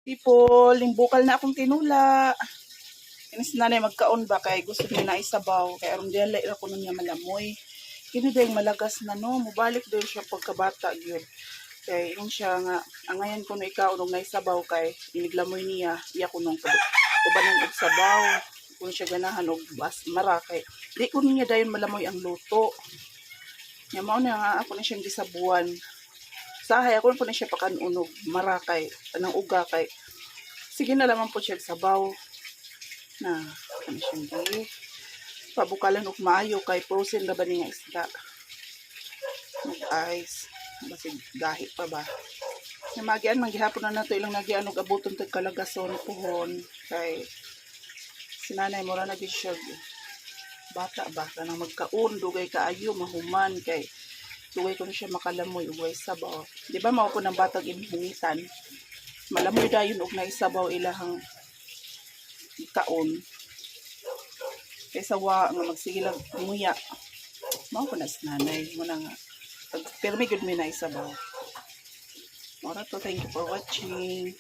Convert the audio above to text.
People, limbukal na akong tinula. Inis nanay magkaon ba kay gusto niya na isabaw. Kay aron dili ra kuno niya malamoy. Kini day malagas na no, mubalik daw siya pagkabata gyud. Kay yung siya nga angayan ko na ikaw nung naisabaw kay iniglamoy niya, iya ko nung uban ng sabaw. Kung siya ganahan og bas marakay. Di ko niya dayon malamoy ang luto. Nya mao na nga ako na siyang gisabuan. Sahay ako na siya pakanunog marakay anang uga kay sige na lamang po siya sabaw na ano siyang gi pabukalan og maayo kay frozen ra ba niya isda mag ice basig gahi pa ba na magian manggihapon na nato ilang nagian og abuton tag kalagason pohon kay sinanay mo ra na gid siya bata ba kanang magkaon dugay kaayo mahuman kay dugay ko na siya makalamoy ug way sabaw di ba mao ko nang batag imhungitan malamoy dayon og naisabaw ilahang kaon kaysa wa nga magsige lang nguya mao ko na sinanay mo na nga pero may good may naisabaw. Ora to, thank you for watching.